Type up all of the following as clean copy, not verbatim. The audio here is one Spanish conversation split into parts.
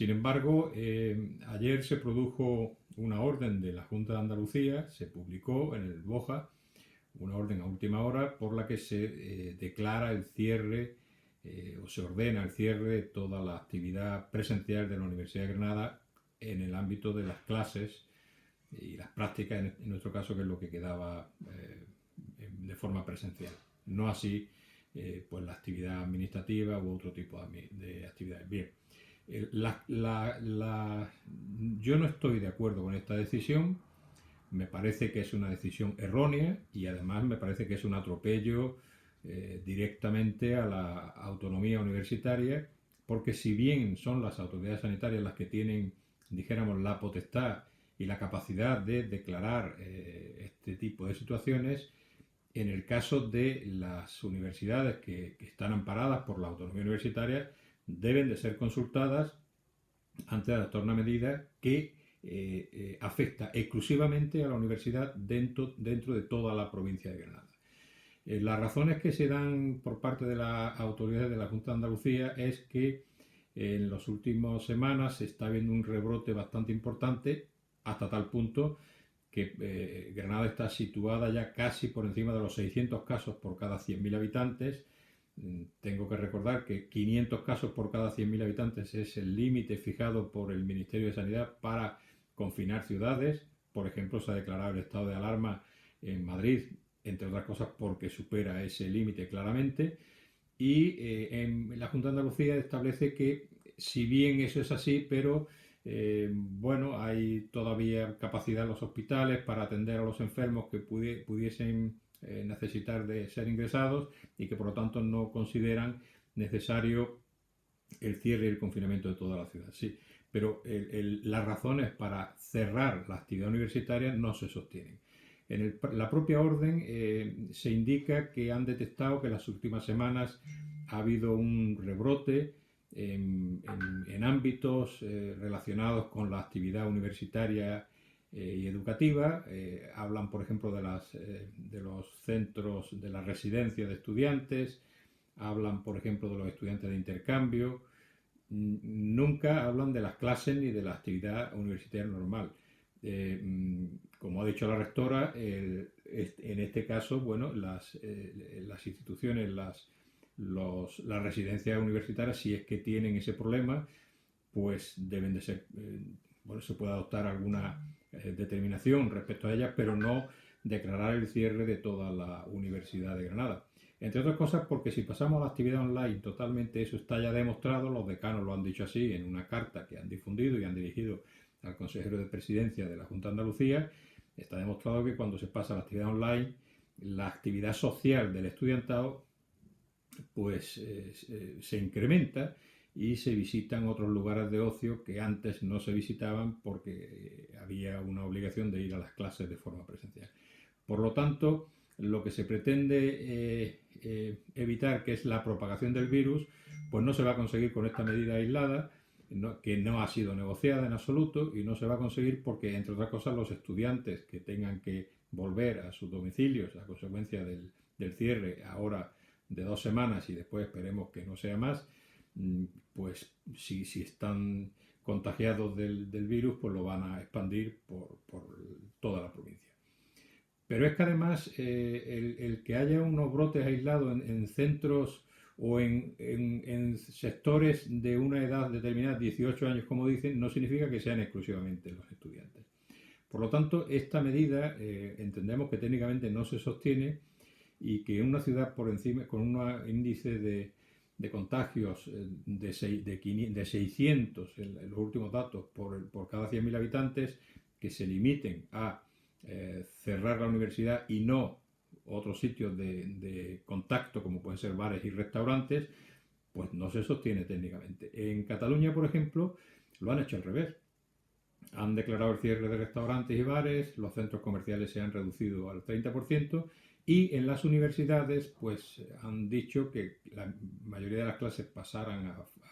Sin embargo, ayer se produjo una orden de la Junta de Andalucía, se publicó en el BOJA, una orden a última hora por la que se declara el cierre o se ordena el cierre de toda la actividad presencial de la Universidad de Granada en el ámbito de las clases y las prácticas, en nuestro caso, que es lo que quedaba de forma presencial. No así pues la actividad administrativa u otro tipo de actividades. Bien, yo no estoy de acuerdo con esta decisión. Me parece que es una decisión errónea y además me parece que es un atropello directamente a la autonomía universitaria, porque si bien son las autoridades sanitarias las que tienen, dijéramos, la potestad y la capacidad de declarar este tipo de situaciones, en el caso de las universidades que están amparadas por la autonomía universitaria, deben de ser consultadas antes de adoptar una medida que afecta exclusivamente a la universidad dentro de toda la provincia de Granada. Las razones que se dan por parte de las autoridades de la Junta de Andalucía es que en las últimas semanas se está viendo un rebrote bastante importante, hasta tal punto que Granada está situada ya casi por encima de los 600 casos por cada 100.000 habitantes. Tengo que recordar que 500 casos por cada 100.000 habitantes es el límite fijado por el Ministerio de Sanidad para confinar ciudades. Por ejemplo, se ha declarado el estado de alarma en Madrid, entre otras cosas porque supera ese límite claramente. Y en la Junta de Andalucía establece que, si bien eso es así, pero bueno, hay todavía capacidad en los hospitales para atender a los enfermos que pudiesen necesitar de ser ingresados y que por lo tanto no consideran necesario el cierre y el confinamiento de toda la ciudad. Sí, pero las razones para cerrar la actividad universitaria no se sostienen. En la propia orden se indica que han detectado que en las últimas semanas ha habido un rebrote en ámbitos relacionados con la actividad universitaria y educativa. Hablan, por ejemplo, de los centros de la residencia de estudiantes, hablan, por ejemplo, de los estudiantes de intercambio. Nunca hablan de las clases ni de la actividad universitaria normal. Como ha dicho la rectora, en este caso, bueno, las instituciones, las residencias universitarias, si es que tienen ese problema, pues deben de ser, bueno, se puede adoptar alguna determinación respecto a ellas, pero no declarar el cierre de toda la Universidad de Granada. Entre otras cosas porque si pasamos a la actividad online totalmente, eso está ya demostrado, los decanos lo han dicho así en una carta que han difundido y han dirigido al consejero de presidencia de la Junta de Andalucía. Está demostrado que cuando se pasa a la actividad online, la actividad social del estudiantado pues se incrementa y se visitan otros lugares de ocio que antes no se visitaban porque había una obligación de ir a las clases de forma presencial. Por lo tanto, lo que se pretende evitar, que es la propagación del virus, pues no se va a conseguir con esta medida aislada, que no ha sido negociada en absoluto, y no se va a conseguir porque, entre otras cosas, los estudiantes que tengan que volver a sus domicilios a consecuencia del cierre ahora de 2 semanas y después esperemos que no sea más, pues si están contagiados del virus, pues lo van a expandir por toda la provincia. Pero es que además el que haya unos brotes aislados en centros o en sectores de una edad determinada, 18 años como dicen, no significa que sean exclusivamente los estudiantes. Por lo tanto, esta medida entendemos que técnicamente no se sostiene y que una ciudad por encima, con un índice de contagios de 600 en los últimos datos por cada 100.000 habitantes, que se limiten a cerrar la universidad y no otros sitios de contacto como pueden ser bares y restaurantes, pues no se sostiene técnicamente. En Cataluña, por ejemplo, lo han hecho al revés. Han declarado el cierre de restaurantes y bares, los centros comerciales se han reducido al 30% y en las universidades pues han dicho que la mayoría de las clases pasaran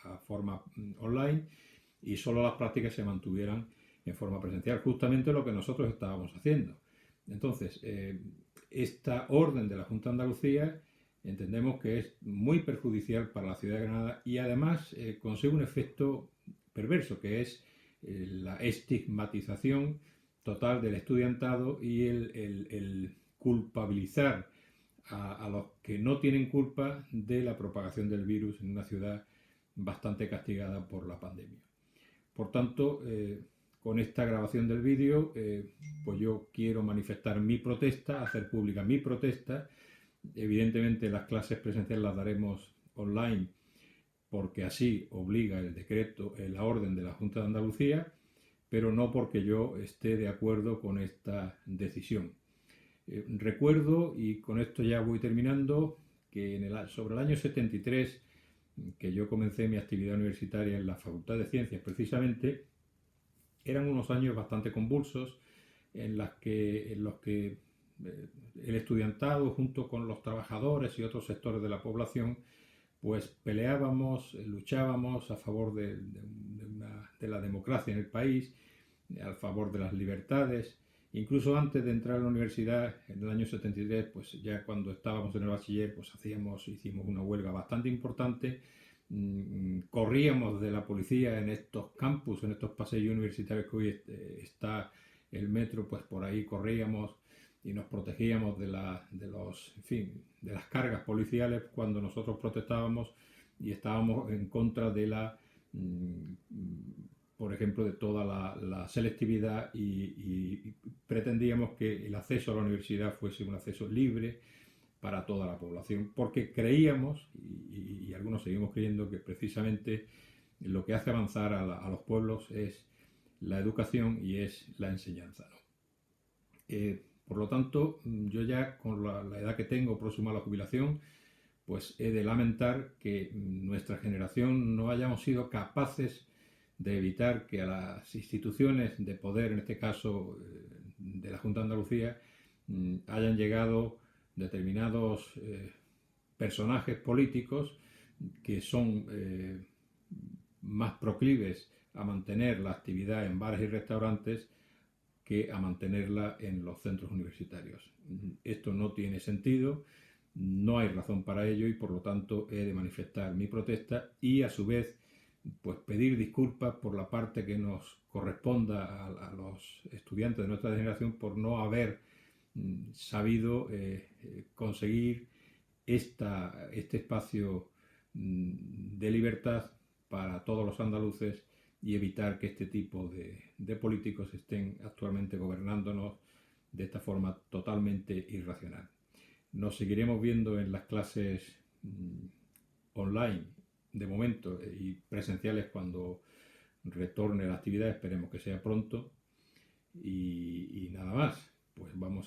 a forma online y solo las prácticas se mantuvieran en forma presencial, justamente lo que nosotros estábamos haciendo. Entonces, esta orden de la Junta de Andalucía entendemos que es muy perjudicial para la ciudad de Granada y además consigue un efecto perverso, que es la estigmatización total del estudiantado y el culpabilizar a los que no tienen culpa de la propagación del virus en una ciudad bastante castigada por la pandemia. Por tanto, con esta grabación del vídeo, pues yo quiero manifestar mi protesta, hacer pública mi protesta. Evidentemente las clases presenciales las daremos online porque así obliga el decreto, la orden de la Junta de Andalucía, pero no porque yo esté de acuerdo con esta decisión. Recuerdo, y con esto ya voy terminando, que sobre el año 73, que yo comencé mi actividad universitaria en la Facultad de Ciencias precisamente, eran unos años bastante convulsos en los que el estudiantado junto con los trabajadores y otros sectores de la población pues peleábamos, luchábamos a favor de la democracia en el país, a favor de las libertades. Incluso antes de entrar a la universidad, en el año 73, pues ya cuando estábamos en el bachiller, pues hicimos una huelga bastante importante. Corríamos de la policía en estos campus, en estos pasillos universitarios que hoy está el metro, pues por ahí corríamos y nos protegíamos de las cargas policiales cuando nosotros protestábamos y estábamos en contra de por ejemplo, de toda la selectividad y pretendíamos que el acceso a la universidad fuese un acceso libre para toda la población, porque creíamos, y algunos seguimos creyendo, que precisamente lo que hace avanzar a los pueblos es la educación y es la enseñanza, ¿no? Por lo tanto, yo ya con la edad que tengo próxima a la jubilación, pues he de lamentar que nuestra generación no hayamos sido capaces de evitar que a las instituciones de poder, en este caso de la Junta de Andalucía, hayan llegado determinados personajes políticos que son más proclives a mantener la actividad en bares y restaurantes que a mantenerla en los centros universitarios. Esto no tiene sentido, no hay razón para ello y por lo tanto he de manifestar mi protesta y a su vez pues pedir disculpas por la parte que nos corresponda a los estudiantes de nuestra generación por no haber sabido conseguir este espacio de libertad para todos los andaluces y evitar que este tipo de políticos estén actualmente gobernándonos de esta forma totalmente irracional. Nos seguiremos viendo en las clases online de momento y presenciales cuando retorne la actividad, esperemos que sea pronto y nada más.